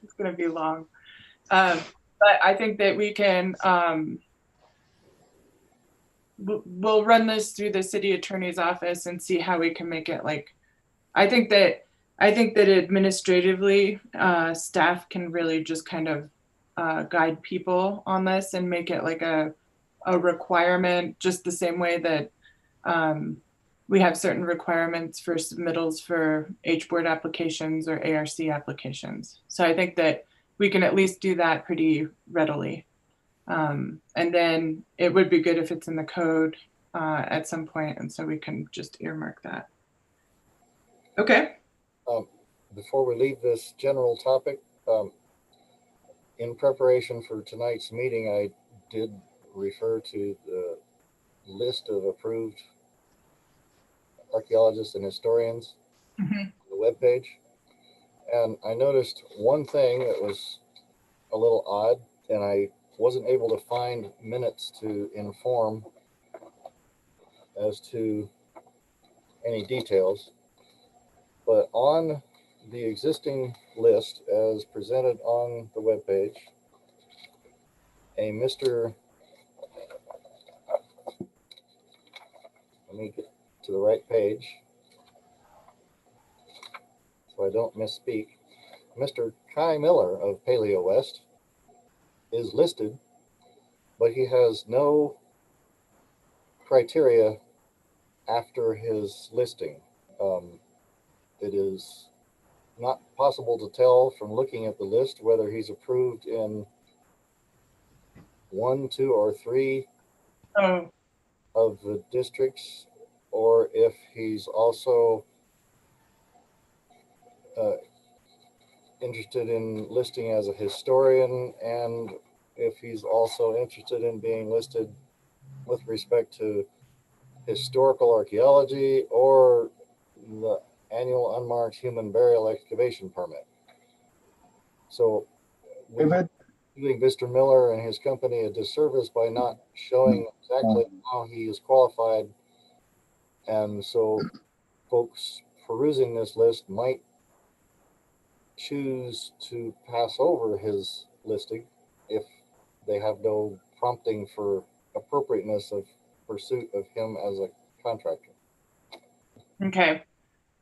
It's gonna be long. But I think that we can, we'll run this through the city attorney's office and see how we can make it like, I think that administratively, staff can really just kind of guide people on this and make it like a requirement, just the same way that we have certain requirements for submittals for H-board applications or ARC applications. So I think that we can at least do that pretty readily. And then it would be good if it's in the code at some point, and so we can just earmark that. Okay. Before we leave this general topic, in preparation for tonight's meeting, I did refer to the list of approved archaeologists and historians on the webpage. And I noticed one thing that was a little odd, and I wasn't able to find minutes to inform as to any details. But on the existing list as presented on the webpage, a Mr. Let me get to the right page so I don't misspeak. Mr. Kai Miller of Paleo West is listed, but he has no criteria after his listing. It is not possible to tell from looking at the list whether he's approved in 1, 2, or 3 of the districts, or if he's also interested in listing as a historian, and if he's also interested in being listed with respect to historical archaeology or the annual unmarked human burial excavation permit. So David, doing Mr. Miller and his company a disservice by not showing exactly how he is qualified. And so folks perusing this list might choose to pass over his listing if they have no prompting for appropriateness of pursuit of him as a contractor. Okay.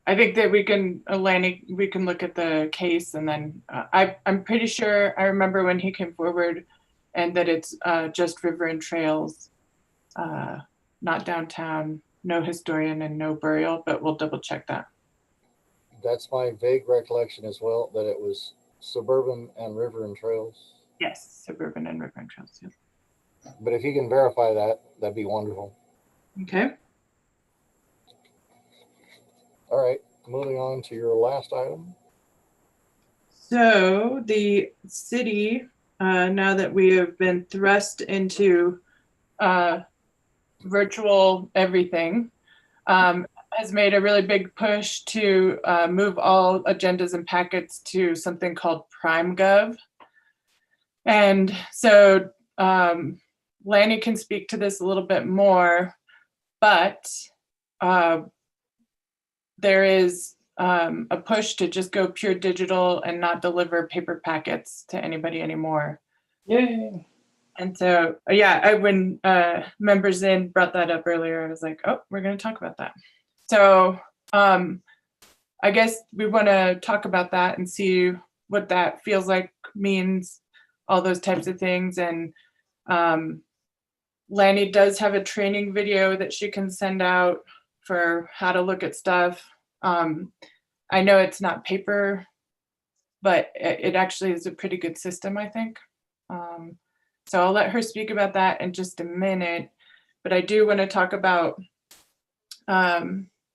I think that we can, Lanny, we can look at the case, and then I'm pretty sure I remember when he came forward and that it's just river and trails, not downtown, no historian and no burial, but we'll double check that. That's my vague recollection as well, that it was suburban and river and trails. Yes, suburban and river and trails. Yeah. But if you can verify that, that'd be wonderful. Okay. All right, moving on to your last item. So the city, now that we have been thrust into virtual everything, has made a really big push to move all agendas and packets to something called PrimeGov. And so Lanny can speak to this a little bit more, but there is a push to just go pure digital and not deliver paper packets to anybody anymore. Yay. And so, when members in brought that up earlier, I was like, oh, we're going to talk about that. So I guess we want to talk about that and see what that feels like, means, all those types of things. And Lanny does have a training video that she can send out for how to look at stuff. I know it's not paper, but it actually is a pretty good system, I think. So I'll let her speak about that in just a minute. But I do want to talk about,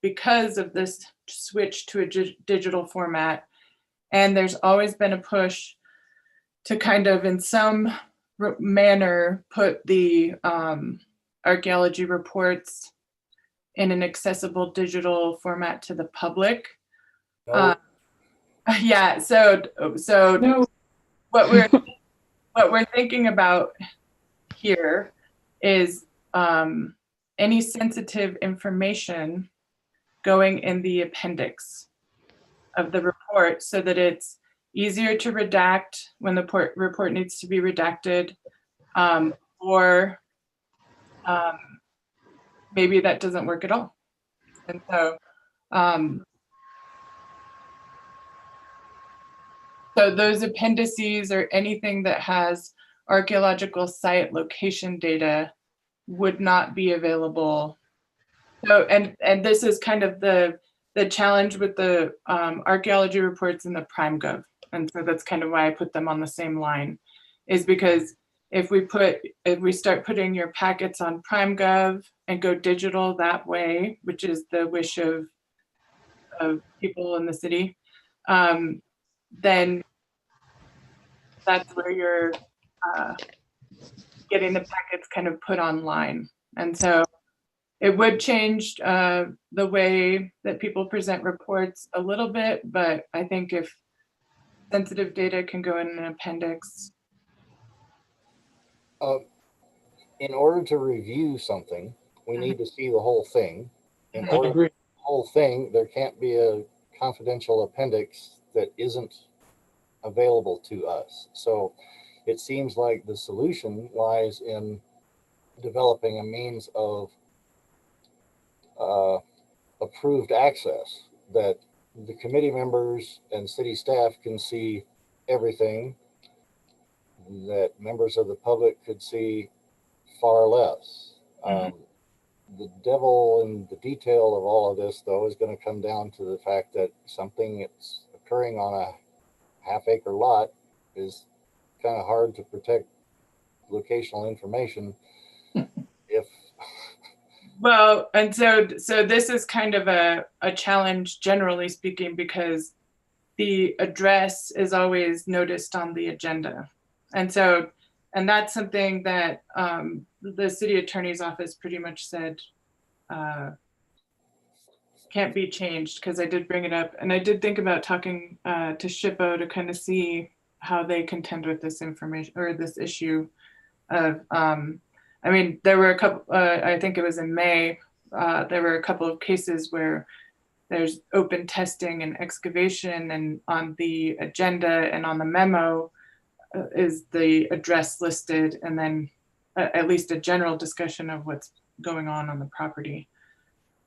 because of this switch to a digital format, and there's always been a push to kind of, in some manner, put the archaeology reports in an accessible digital format to the public. No. Yeah, so No. what we're thinking about here is any sensitive information going in the appendix of the report, so that it's easier to redact when the report needs to be redacted, or maybe that doesn't work at all. And so so those appendices or anything that has archaeological site location data would not be available. So, and this is kind of the challenge with the archaeology reports in the PrimeGov. And so that's kind of why I put them on the same line, is because if we start putting your packets on PrimeGov and go digital that way, which is the wish of people in the city, then that's where you're getting the packets kind of put online. And so it would change the way that people present reports a little bit, but I think if sensitive data can go in an appendix. In order to review something, we need to see the whole thing. In I order to agree. see the whole thing, there can't be a confidential appendix that isn't available to us. So it seems like the solution lies in developing a means of approved access, that the committee members and city staff can see everything, that members of the public could see far less. The devil in the detail of all of this, though, is going to come down to the fact that something that's occurring on a half-acre lot is kind of hard to protect locational information. If Well, and so this is kind of a challenge, generally speaking, because the address is always noticed on the agenda. And that's something that the city attorney's office pretty much said can't be changed, because I did bring it up. And I did think about talking to SHPO to kind of see how they contend with this information or this issue of, I mean, there were a couple, I think it was in May, there were a couple of cases where there's open testing and excavation, and on the agenda and on the memo is the address listed, and then at least a general discussion of what's going on the property.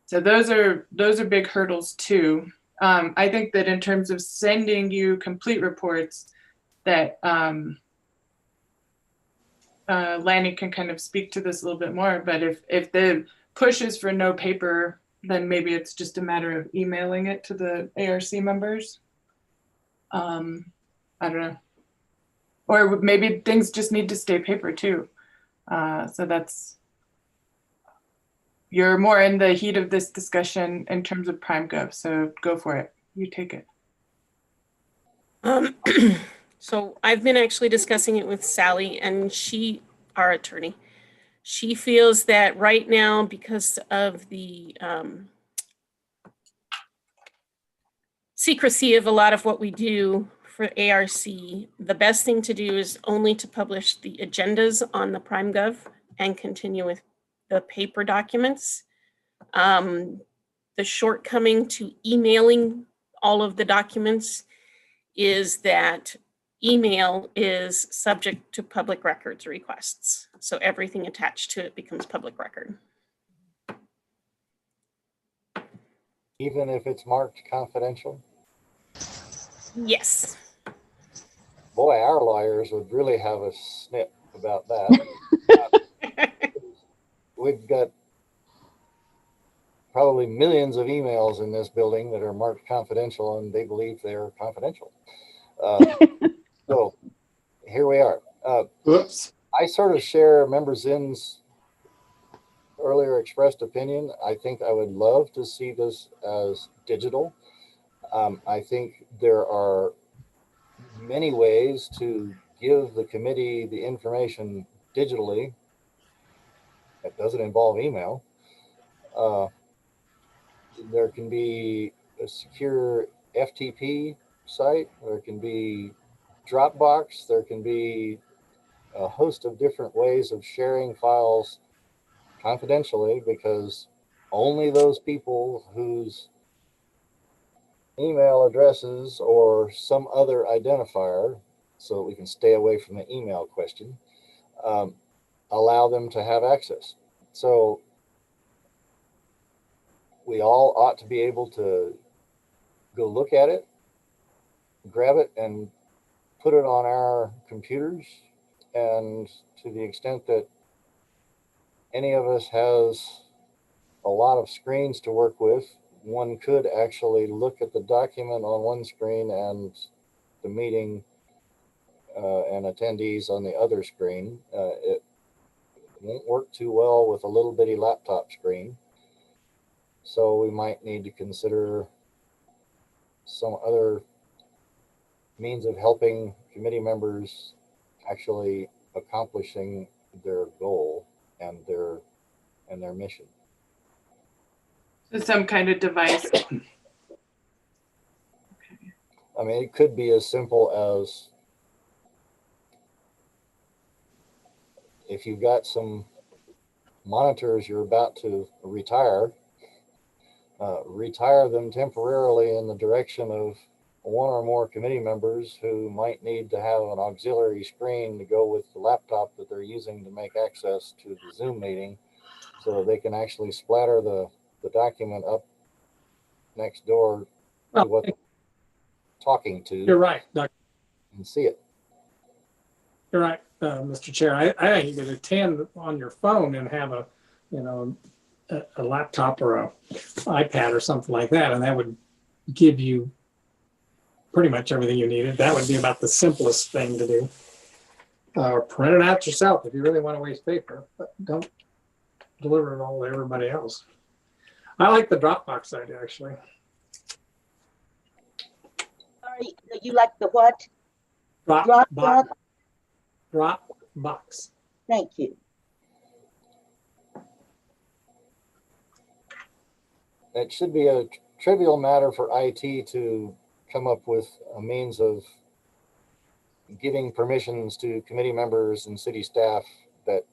So those are big hurdles too. I think that in terms of sending you complete reports, that Lanny can kind of speak to this a little bit more, but if the push is for no paper, then maybe it's just a matter of emailing it to the ARC members. I don't know. Or maybe things just need to stay paper too. So that's, you're more in the heat of this discussion in terms of PrimeGov, so go for it. You take it. So I've been actually discussing it with Sally, and our attorney, she feels that right now, because of the secrecy of a lot of what we do for ARC, the best thing to do is only to publish the agendas on the PrimeGov and continue with the paper documents. The shortcoming to emailing all of the documents is that email is subject to public records requests. So everything attached to it becomes public record. Even if it's marked confidential? Yes. Boy, our lawyers would really have a snip about that. We've got probably millions of emails in this building that are marked confidential, and they believe they're confidential. So here we are. Whoops. I sort of share Member Zinn's earlier expressed opinion. I think I would love to see this as digital. I think there are many ways to give the committee the information digitally that doesn't involve email. There can be a secure FTP site, there can be Dropbox, there can be a host of different ways of sharing files confidentially, because only those people whose email addresses or some other identifier, so that we can stay away from the email question, allow them to have access. So we all ought to be able to go look at it, grab it, and put it on our computers. And to the extent that any of us has a lot of screens to work with, one could actually look at the document on one screen and the meeting and attendees on the other screen. It won't work too well with a little bitty laptop screen. So we might need to consider some other means of helping committee members actually accomplishing their goal and their mission. So some kind of device. I mean, it could be as simple as, if you've got some monitors you're about to retire, retire them temporarily in the direction of one or more committee members who might need to have an auxiliary screen to go with the laptop that they're using to make access to the Zoom meeting, so that they can actually splatter the document up next door to what they're talking to. You're right, Doc. And see it. You're right, Mr. Chair. I think you could attend on your phone and have a laptop or a iPad or something like that, and that would give you pretty much everything you needed. That would be about the simplest thing to do. Or print it out yourself if you really want to waste paper, but don't deliver it all to everybody else. I like the Dropbox idea, actually. Sorry, you like the what? Dropbox. Thank you. It should be a trivial matter for IT to come up with a means of giving permissions to committee members and city staff that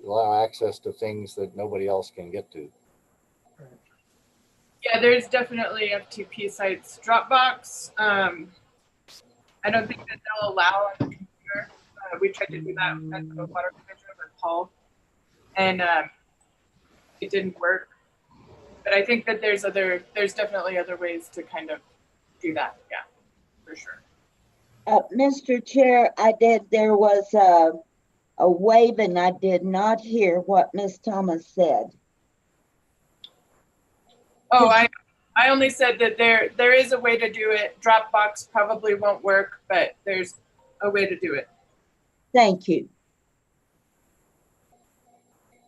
allow access to things that nobody else can get to. Yeah, there's definitely FTP sites. Dropbox, I don't think that they'll allow on the computer. We tried to do that at the water commissioner with Paul, and it didn't work. But I think that there's definitely other ways to kind of do that. Yeah, for sure. Mr. Chair, there was a wave and I did not hear what Ms. Thomas said. Oh, I only said that there is a way to do it. Dropbox probably won't work, but there's a way to do it. Thank you.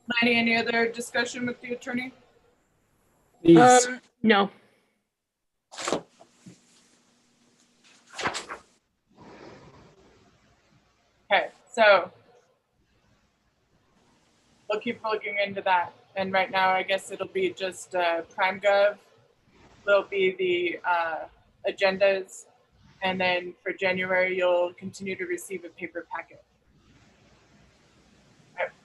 Lanny, any other discussion with the attorney? These, No. Okay, so we'll keep looking into that. And right now, I guess it'll be just PrimeGov will be the agendas. And then for January, you'll continue to receive a paper packet.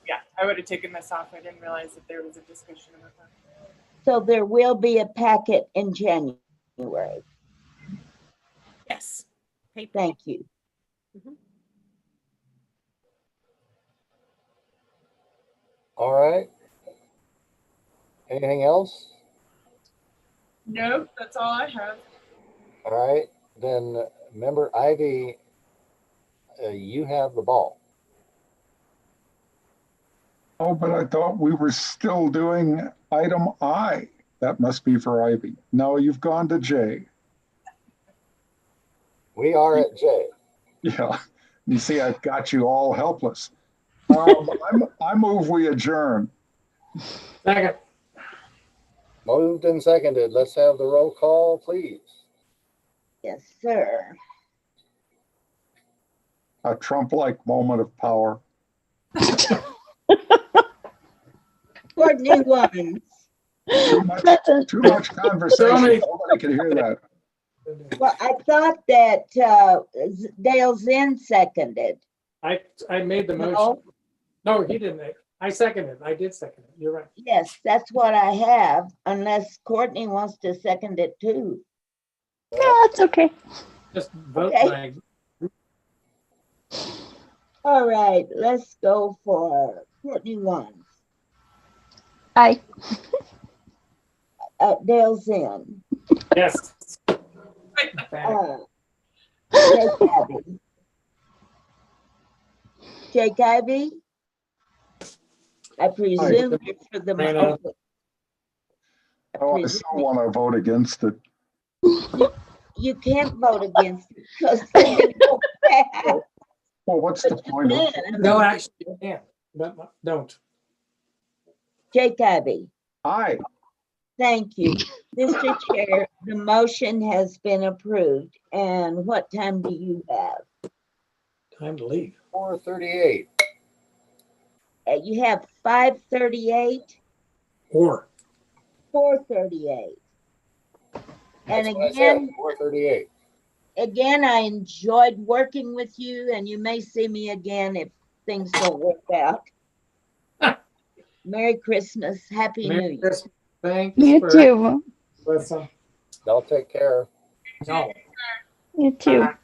Yeah, I would have taken this off. I didn't realize that there was a discussion about that. So there will be a packet in January. Yes. Paper. Thank you. All right. Anything else? No, that's all I have. All right, then member Ivy, you have the ball. Oh, but I thought we were still doing item I. That must be for Ivy. No, you've gone to J. We are at J. Yeah, you see, I've got you all helpless. I move we adjourn. second, Moved and seconded. Let's have the roll call, please. Yes, sir. A Trump-like moment of power. Courtney Wines. Too much, Present. too much conversation. many- Nobody can hear that. Well, I thought that Dale Zinn seconded. I made the motion. No? No, he didn't make. I seconded. I did second it. You're right. Yes, that's what I have, unless Courtney wants to second it too. No, it's okay. Just vote. Okay. All right, let's go for Courtney Wines. Aye. Dale Zinn. Yes. Jake Ivy. Jake Ivy? I presume it's for the. Rana. Oh, I still want to vote against it. You can't vote against it because they don't pass. Well, what's the point of? No, actually, you can't. But don't. Jake Ivy. Aye. Thank you. Mr. Chair, the motion has been approved. And what time do you have? Time to leave. 4:38. You have 5:38, Or 4:38. And That's what I said, again, 4:38. I enjoyed working with you, and you may see me again if things don't work out. Merry Christmas, Happy New Merry Year. Christmas. Thanks. You for- too. Listen. Y'all take care. No. You too. Bye.